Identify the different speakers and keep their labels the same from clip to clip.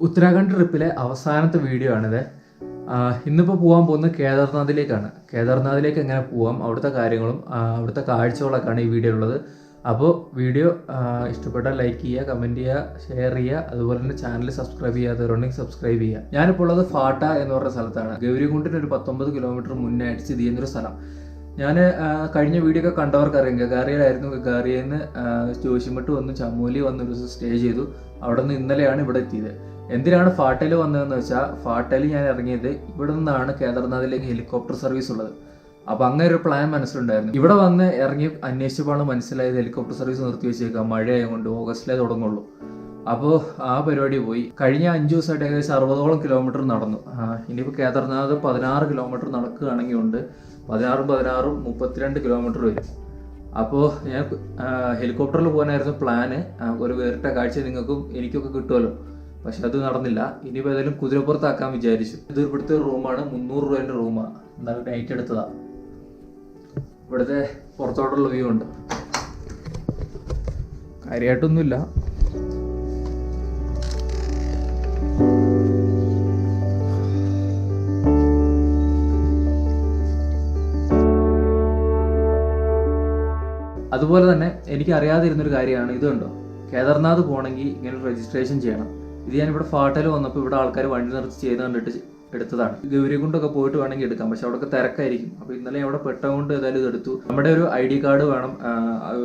Speaker 1: ഉത്തരാഖണ്ഡ് ട്രിപ്പിലെ അവസാനത്തെ വീഡിയോ ആണിത്. ഇന്നിപ്പോൾ പോകാൻ പോകുന്നത് കേദാർനാഥിലേക്കാണ്. കേദാർനാഥിലേക്ക് എങ്ങനെ പോകാം, അവിടുത്തെ കാര്യങ്ങളും അവിടുത്തെ കാഴ്ചകളൊക്കെയാണ് ഈ വീഡിയോ ഉള്ളത്. അപ്പോൾ വീഡിയോ ഇഷ്ടപ്പെട്ടാൽ ലൈക്ക് ചെയ്യുക, കമൻറ്റ് ചെയ്യുക, ഷെയർ ചെയ്യുക. അതുപോലെ തന്നെ ചാനൽ സബ്സ്ക്രൈബ് ചെയ്യാത്തവരുണ്ടെങ്കിൽ സബ്സ്ക്രൈബ് ചെയ്യുക. ഞാനിപ്പോൾ ഉള്ളത് ഫാട്ട എന്ന് പറഞ്ഞ സ്ഥലത്താണ്. ഗൗരികുണ്ടിന് ഒരു 19 കിലോമീറ്റർ മുന്നായിട്ട് സ്ഥിതി ചെയ്യുന്നൊരു സ്ഥലം. ഞാൻ കഴിഞ്ഞ വീഡിയോ ഒക്കെ കണ്ടവർക്കറിയാം, ഗഗാറിയിലായിരുന്നു. ഗഗാറിയിൽ നിന്ന് ജോഷിമട്ട് വന്നു, ചമോലി വന്ന് ഒരു ദിവസം സ്റ്റേ ചെയ്തു. അവിടെ നിന്ന് ഇന്നലെയാണ് ഇവിടെ എത്തിയത്. എന്തിനാണ് ഫാട്ടയിൽ വന്നതെന്ന് വെച്ചാൽ, ഫാട്ടയിൽ ഞാൻ ഇറങ്ങിയത് ഇവിടെ നിന്നാണ് കേദാർനാഥിലേക്ക് ഹെലികോപ്റ്റർ സർവീസ് ഉള്ളത്. അപ്പോൾ അങ്ങനെ ഒരു പ്ലാൻ മനസ്സിലുണ്ടായിരുന്നു. ഇവിടെ വന്ന് ഇറങ്ങി അന്വേഷിച്ചപ്പോഴാണ് മനസ്സിലായത് ഹെലികോപ്റ്റർ സർവീസ് നിർത്തി വെച്ചേക്കാം, മഴയായതുകൊണ്ട് ഓഗസ്റ്റിലേ തുടങ്ങുള്ളൂ. അപ്പോൾ ആ പരിപാടി പോയി. കഴിഞ്ഞ 5 ദിവസമായിട്ട് ഏകദേശം 60ഓളം കിലോമീറ്റർ നടന്നു. ഇനിയിപ്പോൾ കേദാർനാഥ് 16 കിലോമീറ്റർ നടക്കുകയാണെങ്കിൽ ഉണ്ട്, 16 32 കിലോമീറ്റർ വരും. അപ്പോൾ ഞാൻ ഹെലികോപ്റ്ററിൽ പോകാനായിരുന്നു പ്ലാന്. ഒരു വേറിട്ട കാഴ്ച നിങ്ങൾക്കും എനിക്കൊക്കെ കിട്ടുമല്ലോ. പക്ഷെ അത് നടന്നില്ല. ഇനിയിപ്പോൾ ഏതായാലും കുതിരപ്പുറത്താക്കാൻ വിചാരിച്ചു. ഇത് ഇവിടുത്തെ റൂമാണ്, 300 രൂപേൻ്റെ റൂമാണ്. എന്നാലും നൈറ്റ് എടുത്തതാണ്. ഇവിടുത്തെ പുറത്തോട്ടുള്ള വ്യൂ ഉണ്ട്, കാര്യമായിട്ടൊന്നുമില്ല. അതുപോലെ തന്നെ എനിക്ക് അറിയാതിരുന്നൊരു കാര്യമാണ് ഇത്. കണ്ടോ, കേദാർനാഥ് പോകണമെങ്കിൽ ഇങ്ങനെ രജിസ്ട്രേഷൻ ചെയ്യണം. ഇത് ഞാനിവിടെ ഫാട്ടയിൽ വന്നപ്പോൾ ഇവിടെ ആൾക്കാർ വണ്ടി നിർത്തി ചെയ്ത് കണ്ടിട്ട് എടുത്തതാണ്. ഗൗരികുണ്ടൊക്കെ പോയിട്ട് വേണമെങ്കിൽ എടുക്കാം, പക്ഷെ അവിടെയൊക്കെ തിരക്കായിരിക്കും. അപ്പോൾ ഇന്നലെ അവിടെ പെട്ടതുകൊണ്ട് ഏതായാലും ഇതെടുത്തു. നമ്മുടെ ഒരു ID കാർഡ് വേണം,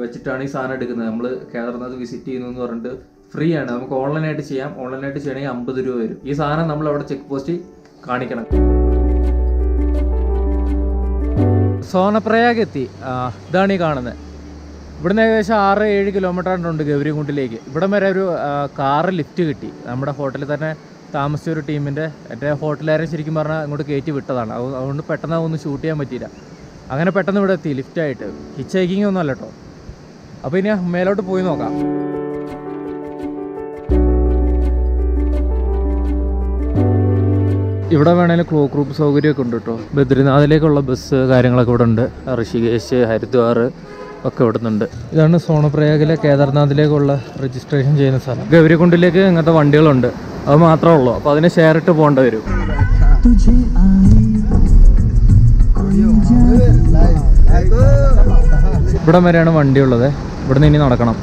Speaker 1: വെച്ചിട്ടാണ് ഈ സാധനം എടുക്കുന്നത്. നമ്മൾ കേദാർനാഥ് വിസിറ്റ് ചെയ്യുന്നു എന്ന് പറഞ്ഞിട്ട് ഫ്രീ ആണ്. നമുക്ക് ഓൺലൈനായിട്ട് ചെയ്യാം. ഓൺലൈനായിട്ട് ചെയ്യണമെങ്കിൽ 50 രൂപ വരും. ഈ സാധനം നമ്മൾ അവിടെ ചെക്ക് പോസ്റ്റിൽ കാണിക്കണം. സോനപ്രയാഗ് എത്തി. ഇതാണ് ഈ കാണുന്നത്. ഇവിടുന്ന് ഏകദേശം 6-7 കിലോമീറ്റർ ഉണ്ട് ഗൗരികുണ്ടിലേക്ക്. ഇവിടെ വരെ ഒരു കാറ് ലിഫ്റ്റ് കിട്ടി. നമ്മുടെ ഹോട്ടലിൽ തന്നെ താമസിച്ച ഒരു ടീമിൻ്റെ, എൻ്റെ ഹോട്ടലുകാരൻ ശരിക്കും പറഞ്ഞാൽ ഇങ്ങോട്ട് കയറ്റി വിട്ടതാണ്. അതുകൊണ്ട് പെട്ടെന്ന് ഒന്നും ഷൂട്ട് ചെയ്യാൻ പറ്റിയില്ല. അങ്ങനെ പെട്ടെന്ന് ഇവിടെ എത്തി ലിഫ്റ്റായിട്ട്. ഹിച്ച് ഹൈക്കിങ് ഒന്നും അല്ല കേട്ടോ. അപ്പോൾ ഇനി മേലോട്ട് പോയി നോക്കാം. ഇവിടെ വേണമെങ്കിൽ ക്ലോക്ക് റൂം സൗകര്യമൊക്കെ ഉണ്ട് കേട്ടോ. ബദ്രിനാഥിലേക്കുള്ള ബസ് കാര്യങ്ങളൊക്കെ ഇവിടെ ഉണ്ട്. ഋഷികേശ്, ഹരിദ്വാർ ഒക്കെ ഇവിടുന്നുണ്ട്. ഇതാണ് സോണപ്രയാഗിലെ കേദാർനാഥിലേക്കുള്ള രജിസ്ട്രേഷൻ ചെയ്യുന്ന സ്ഥലം. ഗൗരികുണ്ടിലേക്ക് ഇങ്ങനത്തെ വണ്ടികളുണ്ട്, അത് മാത്രമേ ഉള്ളൂ. അപ്പോൾ അതിന് ഷെയർ ഇട്ട് പോകേണ്ടി വരും. ഇവിടെ വരെയാണ് വണ്ടി ഉള്ളത്. ഇവിടുന്ന് ഇനി നടക്കണം.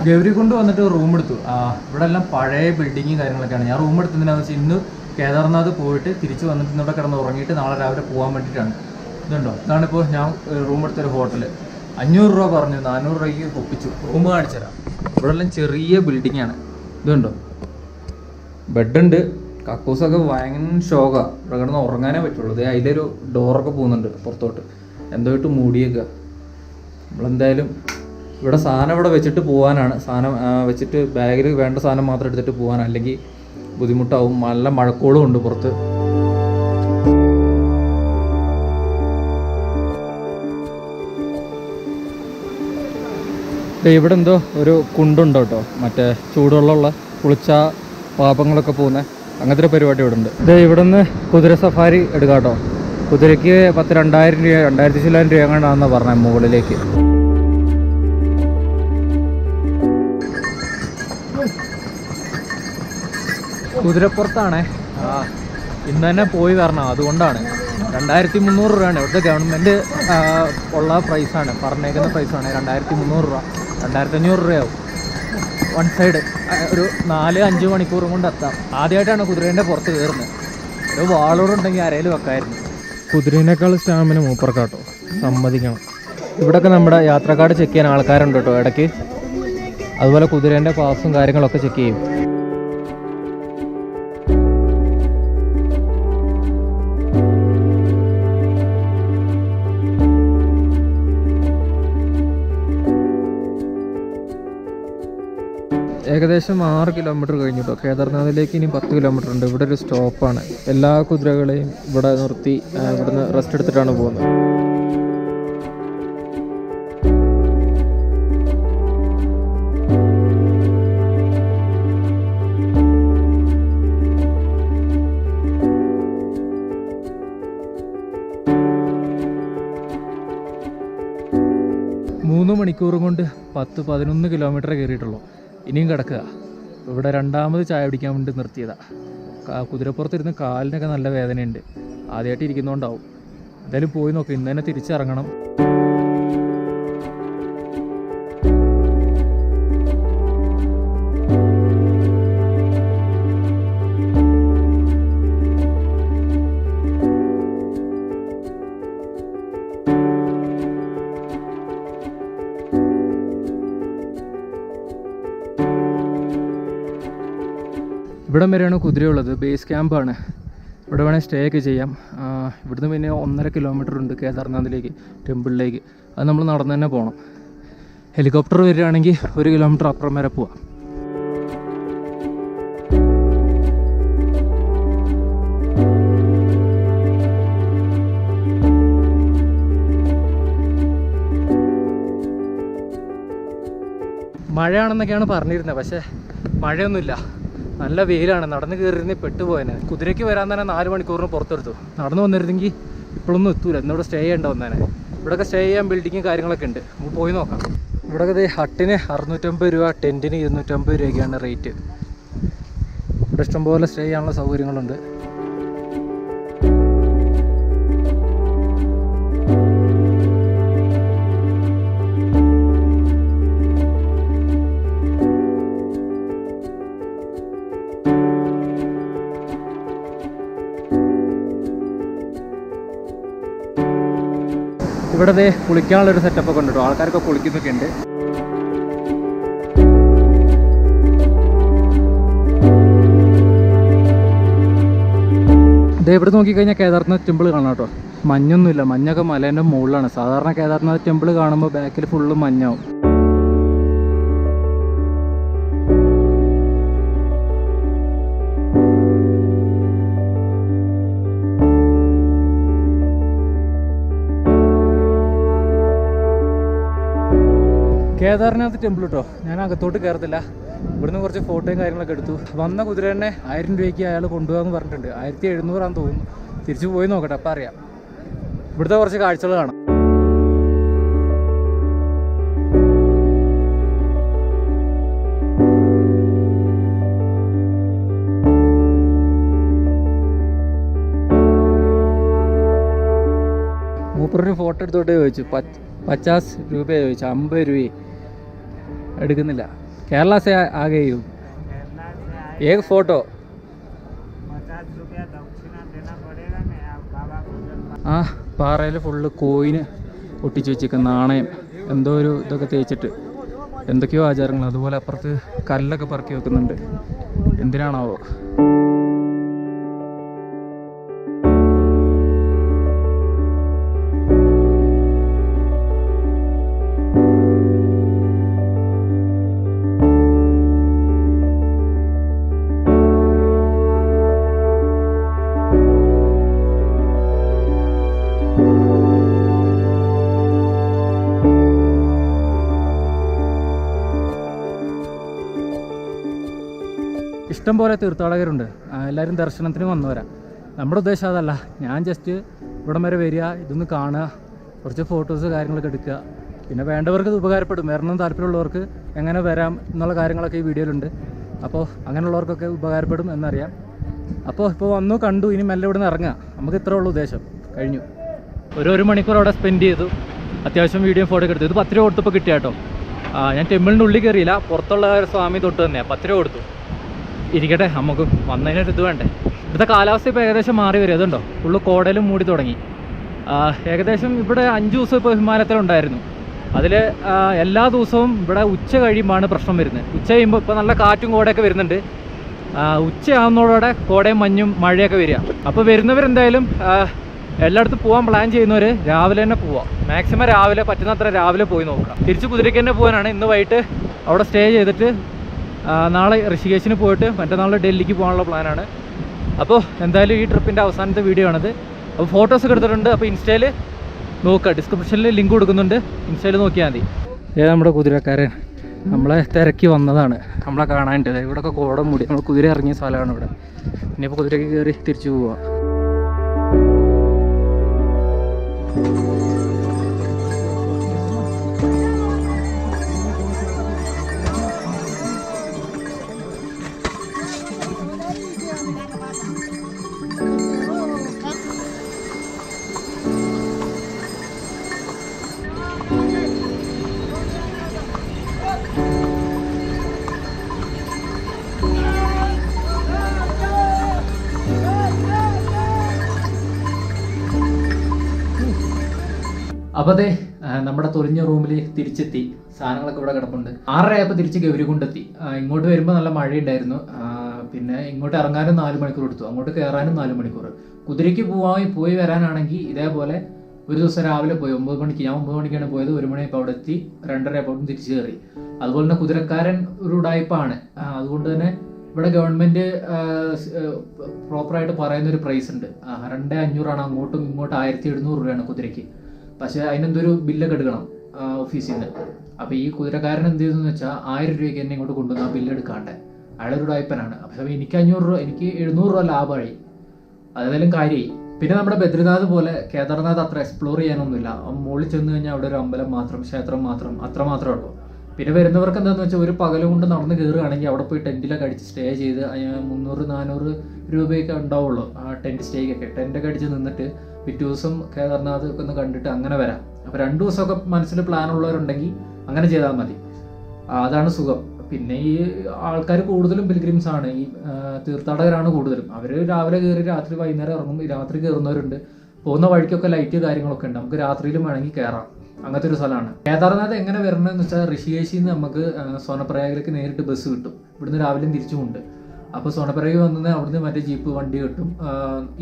Speaker 1: ഗൗരികുണ്ട് വന്നിട്ട് റൂം എടുത്തു. ഇവിടെ എല്ലാം പഴയ ബിൽഡിങ്ങും കാര്യങ്ങളൊക്കെയാണ്. ഞാൻ റൂം എടുത്തതിനാന്ന് വെച്ചാൽ ഇന്ന് കേദാർനാഥ് പോയിട്ട് തിരിച്ച് വന്നിട്ട് ഇവിടെ കിടന്ന് ഉറങ്ങിയിട്ട് നാളെ രാവിലെ പോകാൻ വേണ്ടിയിട്ടാണ്. ഇതുണ്ടോ, ഇതാണിപ്പോൾ ഞാൻ റൂം എടുത്തൊരു ഹോട്ടൽ. 500 രൂപ പറഞ്ഞു, 400 രൂപയ്ക്ക് ഒപ്പിച്ചു. റൂം കാണിച്ചു തരാം. ഇവിടെ എല്ലാം ചെറിയ ബിൽഡിങ്ങാണ്. ഇതുണ്ടോ, ബെഡുണ്ട്. കക്കൂസൊക്കെ ഭയങ്കര ഷോക്കാണ്. ഇവിടെ കിടന്ന് ഉറങ്ങാനേ പറ്റുള്ളൂ. അതിലൊരു ഡോറൊക്കെ പോകുന്നുണ്ട് പുറത്തോട്ട്, എന്തോ ഇട്ട് മൂടിയേക്കുക. നമ്മളെന്തായാലും ഇവിടെ സാധനം ഇവിടെ വെച്ചിട്ട് പോകാനാണ്. സാധനം വെച്ചിട്ട് ബാഗിൽ വേണ്ട സാധനം മാത്രം എടുത്തിട്ട് പോകാൻ, അല്ലെങ്കിൽ ബുദ്ധിമുട്ടാവും. നല്ല മഴക്കോളും ഉണ്ട് പുറത്ത്. ഇവിടെ എന്തോ ഒരു കുണ്ടുണ്ടോ കേട്ടോ, മറ്റേ ചൂടുവെള്ളമുള്ള, കുളിച്ച പാപങ്ങളൊക്കെ പോകുന്ന അങ്ങനത്തെ ഒരു പരിപാടി ഇവിടെ ഉണ്ട്. ഇവിടെ നിന്ന് കുതിര സഫാരി എടുക്കാം കേട്ടോ. കുതിരയ്ക്ക് 2000 രൂപ 2000 ചില്ലായിരം രൂപ എങ്ങാണ്ടാണെന്നാണ് പറഞ്ഞത് മുകളിലേക്ക്. കുതിരപ്പുറത്താണേ. ഇന്ന് തന്നെ പോയി വരണം, അതുകൊണ്ടാണ്. 2300 രൂപയാണ് ഇവിടുത്തെ ഗവൺമെൻറ് ഉള്ള പ്രൈസാണ്, പറഞ്ഞേക്കുന്ന പ്രൈസാണ്. 2300 രൂപ, 2500 രൂപയാവും വൺ സൈഡ്. ഒരു 4-5 മണിക്കൂറും കൊണ്ട് എത്താം. ആദ്യമായിട്ടാണ് കുതിരേൻ്റെ പുറത്ത് കയറുന്നത്. ഒരു വാളോടുണ്ടെങ്കിൽ അരയിൽ വെക്കായിരുന്നു. കുതിരേനേക്കാൾ സ്റ്റാമിന മൂപ്പർക്കാട്ടോ, സമ്മതിക്കണം. ഇവിടെയൊക്കെ നമ്മുടെ യാത്രാ കാർഡ് ചെക്ക് ചെയ്യാൻ ആൾക്കാരുണ്ട് കേട്ടോ ഇടയ്ക്ക്. അതുപോലെ കുതിരേൻ്റെ പാസും കാര്യങ്ങളൊക്കെ ചെക്ക് ചെയ്യും. ഏകദേശം 6 കിലോമീറ്റർ കഴിഞ്ഞു കേട്ടോ. കേദാർനാഥിലേക്ക് ഇനി 10 കിലോമീറ്റർ ഉണ്ട്. ഇവിടെ ഒരു സ്റ്റോപ്പാണ്. എല്ലാ കുതിരകളെയും ഇവിടെ നിർത്തി ഇവിടുന്ന് റെസ്റ്റ് എടുത്തിട്ടാണ് പോകുന്നത്. 3 മണിക്കൂറും കൊണ്ട് 10-11 കിലോമീറ്റർ കയറിയിട്ടുള്ളൂ. ഇനിയും കിടക്കുക. ഇവിടെ രണ്ടാമത് ചായ പിടിക്കാൻ വേണ്ടി നിർത്തിയതാണ്. കുതിരപ്പുറത്തിരുന്ന് കാലിനൊക്കെ നല്ല വേദനയുണ്ട്. ആദ്യമായിട്ട് ഇരിക്കുന്നതുകൊണ്ടാവും. എന്തായാലും പോയി നോക്കാം. ഇന്ന് തന്നെ തിരിച്ചിറങ്ങണം. ഇവിടം വരെയാണ് കുതിരയുള്ളത്. ബേസ് ക്യാമ്പാണ്. ഇവിടെ വേണേൽ സ്റ്റേ ഒക്കെ ചെയ്യാം. ഇവിടുന്ന് പിന്നെ 1.5 കിലോമീറ്റർ ഉണ്ട് കേദാർനാഥിലേക്ക്, ടെമ്പിളിലേക്ക്. അത് നമ്മൾ നടന്ന് തന്നെ പോകണം. ഹെലികോപ്റ്റർ വരികയാണെങ്കിൽ 1 കിലോമീറ്റർ അപ്പുറം വരെ പോവാം. മഴയാണെന്നൊക്കെയാണ് പറഞ്ഞിരുന്നത്. പക്ഷേ മഴയൊന്നുമില്ല. നല്ല വെയിലാണ്. നടന്ന് കയറിയിരുന്നേ പെട്ടുപോയനെ. കുതിരയ്ക്ക് വരാൻ തന്നെ 4 മണിക്കൂറിന് പുറത്തെടുത്തു. നടന്നു വന്നിരുന്നെങ്കിൽ ഇപ്പോഴൊന്നും എത്തൂല. ഇന്നിവിടെ സ്റ്റേ ചെയ്യേണ്ട വന്നേനെ. ഇവിടെയൊക്കെ സ്റ്റേ ചെയ്യാൻ ബിൽഡിങ്ങും കാര്യങ്ങളൊക്കെ ഉണ്ട്. നമുക്ക് പോയി നോക്കാം. ഇവിടെയൊക്കെ ഹട്ടിന് 650 രൂപ, ടെൻറ്റിന് 250 രൂപയൊക്കെയാണ് റേറ്റ്. ഇവിടെ ഇഷ്ടംപോലെ സ്റ്റേ ചെയ്യാനുള്ള സൗകര്യങ്ങളുണ്ട്. ഇവിടെ കുളിക്കാനുള്ളൊരു സെറ്റപ്പൊക്കെ ഉണ്ട് കേട്ടോ. ആൾക്കാരൊക്കെ കുളിക്കുന്നൊക്കെ ഉണ്ട്. ഇവിടെ നോക്കിക്കഴിഞ്ഞാൽ കേദാർനാഥ് ടെമ്പിൾ കാണാം കേട്ടോ. മഞ്ഞൊന്നുമില്ല. മഞ്ഞൊക്കെ മലേൻ്റെ മുകളിലാണ്. സാധാരണ കേദാർനാഥ് ടെമ്പിൾ കാണുമ്പോൾ ബാക്കിൽ ഫുള്ള് മഞ്ഞാവും. കേദാർനാഥ് ടെമ്പിൾ കേട്ടോ. ഞാൻ അകത്തോട്ട് കയറത്തില്ല. ഇവിടുന്ന് കുറച്ച് ഫോട്ടോയും കാര്യങ്ങളൊക്കെ എടുത്തു. വന്ന കുതിര തന്നെ 1000 രൂപയ്ക്ക് അയാൾ കൊണ്ടുപോകാമെന്ന് പറഞ്ഞിട്ടുണ്ട്. 1700 ആണെന്ന് തോന്നുന്നു. തിരിച്ചു പോയി നോക്കട്ടെ, അപ്പം അറിയാം. ഇവിടുത്തെ കുറച്ച് കാഴ്ചകൾ കാണാം. മൂപ്പറിന് ഫോട്ടോ എടുത്തോട്ടേ ചോദിച്ചു. 50 രൂപ ചോദിച്ചു. 50 രൂപ എടുക്കുന്നില്ല. കേരള से आ गई हूँ. एक फोटो. ആ പാറയിൽ ഫുള്ള് കോയിന് ഒട്ടിച്ച് വെച്ചിരിക്കുന്ന നാണയം, എന്തോ ഒരു ഇതൊക്കെ തേച്ചിട്ട് എന്തൊക്കെയോ ആചാരങ്ങൾ. അതുപോലെ അപ്പുറത്ത് കല്ലൊക്കെ പറക്കി വെക്കുന്നുണ്ട്. എന്തിനാണാവോ? ഇഷ്ടം പോലെ തീർത്ഥാടകരുണ്ട്. എല്ലാവരും ദർശനത്തിന് വന്നവരാ. നമ്മുടെ ഉദ്ദേശം അതല്ല. ഞാൻ ജസ്റ്റ് ഇവിടം വരെ വരിക, ഇതൊന്ന് കാണുക, കുറച്ച് ഫോട്ടോസ് കാര്യങ്ങളൊക്കെ എടുക്കുക. പിന്നെ വേണ്ടവർക്ക് ഇത് ഉപകാരപ്പെടും. വരണം താല്പര്യമുള്ളവർക്ക് എങ്ങനെ വരാം എന്നുള്ള കാര്യങ്ങളൊക്കെ ഈ വീഡിയോയിലുണ്ട്. അപ്പോൾ അങ്ങനെയുള്ളവർക്കൊക്കെ ഉപകാരപ്പെടും എന്നറിയാം. അപ്പോൾ ഇപ്പോൾ വന്നു, കണ്ടു. ഇനി മെല്ലെ ഇവിടെ നിന്ന് ഇറങ്ങുക. നമുക്ക് ഇത്രേ ഉള്ളൂ ഉദ്ദേശം. കഴിഞ്ഞു. ഒരു മണിക്കൂർ അവിടെ സ്പെൻഡ് ചെയ്തു. അത്യാവശ്യം വീഡിയോ ഫോട്ടോ ഒക്കെ എടുത്തു. ഇത് 10 രൂപ കൊടുത്തപ്പോൾ കിട്ടിയ കേട്ടോ. ഞാൻ ടെമ്പിളിൻ്റെ ഉള്ളിൽ കയറിയില്ല. പുറത്തുള്ള ഒരു സ്വാമി തൊട്ട് തന്നെയാണ്. 10 രൂപ കൊടുത്തു. ഇരിക്കട്ടെ, നമുക്ക് വന്നതിനൊരു ഇത് വേണ്ടേ. ഇവിടുത്തെ കാലാവസ്ഥ ഇപ്പോൾ ഏകദേശം മാറി വരും. അതുണ്ടോ, ഫുള്ള് കോടലും മൂടി തുടങ്ങി. ഏകദേശം ഇവിടെ 5 ദിവസം ഇപ്പോൾ ഹിമാലയത്തിലുണ്ടായിരുന്നു. അതിൽ എല്ലാ ദിവസവും ഇവിടെ ഉച്ച കഴിയുമ്പോഴാണ് പ്രശ്നം വരുന്നത്. ഉച്ച കഴിയുമ്പോൾ ഇപ്പോൾ നല്ല കാറ്റും കോടയൊക്കെ വരുന്നുണ്ട്. ഉച്ചയാവുന്നതോടെ കോടയും മഞ്ഞും മഴയൊക്കെ വരിക. അപ്പോൾ വരുന്നവരെന്തായാലും എല്ലായിടത്തും പോകാൻ പ്ലാൻ ചെയ്യുന്നവർ രാവിലെ തന്നെ പോവാം. മാക്സിമം രാവിലെ, പറ്റുന്നത്ര രാവിലെ പോയി നോക്കാം. തിരിച്ച് കുതിരയ്ക്ക് തന്നെ പോകാനാണ്. ഇന്ന് വൈകിട്ട് അവിടെ സ്റ്റേ ചെയ്തിട്ട് നാളെ ഋഷികേശിന് പോയിട്ട് മറ്റന്നാൾ ഡൽഹിക്ക് പോകാനുള്ള പ്ലാനാണ്. അപ്പോൾ എന്തായാലും ഈ ട്രിപ്പിൻ്റെ അവസാനത്തെ വീഡിയോ ആണിത്. അപ്പോൾ ഫോട്ടോസൊക്കെ എടുത്തിട്ടുണ്ട്. അപ്പോൾ ഇൻസ്റ്റയിൽ നോക്കുക, ഡിസ്ക്രിപ്ഷനിൽ ലിങ്ക് കൊടുക്കുന്നുണ്ട്. ഇൻസ്റ്റയിൽ നോക്കിയാൽ മതി. നമ്മുടെ കുതിരക്കാരൻ നമ്മളെ തിരക്കി വന്നതാണ് നമ്മളെ കാണാനായിട്ട്. ഇവിടെയൊക്കെ കോടം മൂടി. നമ്മൾ കുതിര ഇറങ്ങിയ സ്ഥലമാണ് ഇവിടെ. ഇനിയിപ്പോൾ കുതിരയ്ക്ക് കയറി തിരിച്ചു പോവുക. അപ്പോൾ അതെ നമ്മുടെ തൊലിഞ്ഞ റൂമിൽ തിരിച്ചെത്തി. സാധനങ്ങളൊക്കെ ഇവിടെ കിടപ്പുണ്ട്. 6:30 ആയപ്പോൾ തിരിച്ച് ഗൗരികുണ്ടെത്തി. ഇങ്ങോട്ട് വരുമ്പോൾ നല്ല മഴയുണ്ടായിരുന്നു. പിന്നെ ഇങ്ങോട്ട് ഇറങ്ങാനും 4 മണിക്കൂർ എടുത്തു, അങ്ങോട്ട് കയറാനും 4 മണിക്കൂർ. കുതിരയ്ക്ക് പോയി വരാനാണെങ്കിൽ ഇതേപോലെ ഒരു ദിവസം രാവിലെ പോയി 9 മണിക്ക്. ഞാൻ 9 മണിക്കാണ് പോയത്. 1 മണിയായപ്പോൾ അവിടെ എത്തി. 2:30 ആയപ്പോൾ തിരിച്ചു കയറി. അതുപോലെ തന്നെ കുതിരക്കാരൻ ഒരു ഉടായ്പാണ്. അതുകൊണ്ട് തന്നെ ഇവിടെ ഗവൺമെൻറ് പ്രോപ്പറായിട്ട് പറയുന്നൊരു പ്രൈസ് ഉണ്ട്. 2,500 അങ്ങോട്ടും ഇങ്ങോട്ടും 1,700 രൂപയാണ് കുതിരയ്ക്ക്. പക്ഷേ അതിനെന്തൊരു ബില്ലൊക്കെ എടുക്കണം ഓഫീസിൽ നിന്ന്. അപ്പോൾ ഈ കുതിരക്കാരൻ എന്ത് ചെയ്തെന്ന് വെച്ചാൽ 1000 രൂപയ്ക്ക് എന്നെ ഇങ്ങോട്ട് കൊണ്ടുവന്ന് ആ ബില്ല് എടുക്കാണ്ട്. അയാളൊരു ഉടായ്പനാണ്. അപ്പോൾ എനിക്ക് 500 രൂപ, എനിക്ക് 700 രൂപ ലാഭമായി. അതേതായാലും കാര്യമായി. പിന്നെ നമ്മുടെ ബദ്രിനാഥ് പോലെ കേദാർനാഥ് അത്ര എക്സ്പ്ലോർ ചെയ്യാനൊന്നുമില്ല. മുകളിൽ ചെന്ന് കഴിഞ്ഞാൽ അവിടെ ഒരു അമ്പലം മാത്രം, ക്ഷേത്രം മാത്രം, അത്ര മാത്രമേ ഉള്ളൂ. പിന്നെ വരുന്നവർക്ക് എന്താണെന്ന് വെച്ചാൽ ഒരു പകൽ കൊണ്ട് നടന്ന് കയറുകയാണെങ്കിൽ അവിടെ പോയി ടെൻറ്റിലൊക്കെ അടിച്ച് സ്റ്റേ ചെയ്ത് 300-400 രൂപയൊക്കെ ഉണ്ടാവുള്ളൂ ആ ടെൻറ്റ് സ്റ്റേക്കൊക്കെ. ടെൻറ്റൊക്കെ അടിച്ച് നിന്നിട്ട് പിറ്റേ ദിവസം കേദാർനാഥ് ഒക്കെ ഒന്ന് കണ്ടിട്ട് അങ്ങനെ വരാം. അപ്പോൾ 2 ദിവസമൊക്കെ മനസ്സിൽ പ്ലാൻ ഉള്ളവരുണ്ടെങ്കിൽ അങ്ങനെ ചെയ്താൽ മതി. അതാണ് സുഖം. പിന്നെ ഈ ആൾക്കാർ കൂടുതലും പിൽഗ്രിംസ് ആണ്, ഈ തീർത്ഥാടകരാണ് കൂടുതലും. അവർ രാവിലെ കയറി രാത്രി വൈകുന്നേരം ഇറങ്ങും. രാത്രി കയറുന്നവരുണ്ട്. പോകുന്ന വഴിക്കൊക്കെ ലൈറ്റ് കാര്യങ്ങളൊക്കെ ഉണ്ട്. നമുക്ക് രാത്രിയിലും വേണമെങ്കിൽ കയറാം. അങ്ങനത്തെ ഒരു സ്ഥലമാണ് കേദാർനാഥ്. എങ്ങനെ വരണമെന്ന് വെച്ചാൽ ഋഷികേശിൽ നിന്ന് നമുക്ക് സോനപ്രയാഗിലേക്ക് നേരിട്ട് ബസ് കിട്ടും. ഇവിടുന്ന് രാവിലെയും തിരിച്ചുമുണ്ട്. അപ്പോൾ സോനപ്രയാഗ് വന്നത് അവിടുന്ന് മറ്റേ ജീപ്പ് വണ്ടി കിട്ടും.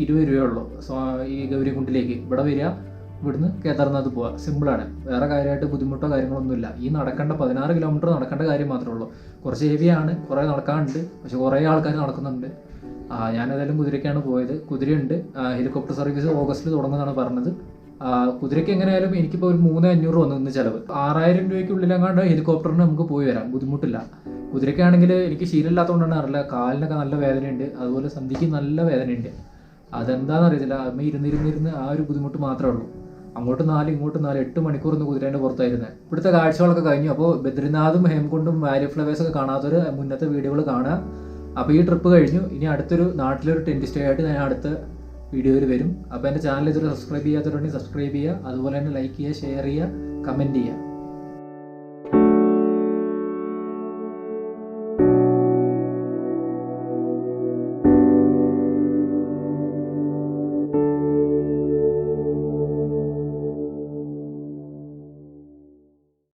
Speaker 1: 20 രൂപയുള്ളൂ ഈ ഗൗരികുണ്ടിലേക്ക്. ഇവിടെ വരിക, ഇവിടുന്ന് കേദാർനാഥ് പോവുക. സിമ്പിളാണ്. വേറെ കാര്യമായിട്ട് ബുദ്ധിമുട്ടോ കാര്യങ്ങളൊന്നുമില്ല. ഈ നടക്കേണ്ട 16 കിലോമീറ്റർ നടക്കേണ്ട കാര്യം മാത്രമേ ഉള്ളൂ. കുറച്ച് ഹെവിയാണ്, കുറേ നടക്കാനുണ്ട്. പക്ഷെ കുറേ ആൾക്കാർ നടക്കുന്നുണ്ട്. ഞാനേതായാലും കുതിരയ്ക്കാണ് പോയത്. കുതിരയുണ്ട്. ഹെലികോപ്റ്റർ സർവീസ് ഓഗസ്റ്റിൽ തുടങ്ങുന്നതാണ് പറഞ്ഞത്. കുതിരയ്ക്ക് എങ്ങനെയായാലും എനിക്കിപ്പോൾ ഒരു 3,500 വന്നു ഇന്ന് ചിലവ്. 6,000 രൂപയ്ക്കുള്ളിലെങ്ങാണ്ട് ഹെലികോപ്റ്ററിന് നമുക്ക് പോയി വരാം, ബുദ്ധിമുട്ടില്ല. കുതിരയ്ക്കാണെങ്കിൽ എനിക്ക് ശീലമില്ലാത്തതുകൊണ്ടാണ് അറിയില്ല, കാലിനൊക്കെ നല്ല വേദനയുണ്ട്. അതുപോലെ സന്ധിക്ക് നല്ല വേദനയുണ്ട്. അതെന്താണെന്ന് അറിയത്തില്ല. അമ്മ ഇരുന്നിരുന്നിരുന്ന് ആ ഒരു ബുദ്ധിമുട്ട് മാത്രമേ ഉള്ളൂ. അങ്ങോട്ട് 4 ഇങ്ങോട്ട് 4 8 മണിക്കൂർ ഒന്ന് കുതിരേൻ്റെ പുറത്തായിരുന്നത്. ഇവിടുത്തെ കാഴ്ചകളൊക്കെ കഴിഞ്ഞു. അപ്പോൾ ബദ്രിനാഥും ഹേംകുണ്ടും വാലി ഫ്ലവേഴ്സൊക്കെ കാണാത്തവർ മുന്നത്തെ വീഡിയോകൾ കാണുക. അപ്പോൾ ഈ ട്രിപ്പ് കഴിഞ്ഞു. ഇനി അടുത്തൊരു നാട്ടിലൊരു ടെൻറ്റ് സ്റ്റേ ആയിട്ട് ഞാൻ അടുത്ത വീഡിയോയിൽ വരും. അപ്പോൾ എൻ്റെ ചാനൽ ഇതുവരെ സബ്സ്ക്രൈബ് ചെയ്യാത്തവരുണ്ടെങ്കിൽ സബ്സ്ക്രൈബ് ചെയ്യുക. അതുപോലെ തന്നെ ലൈക്ക് ചെയ്യുക, ഷെയർ ചെയ്യുക, കമൻറ്റ് ചെയ്യുക.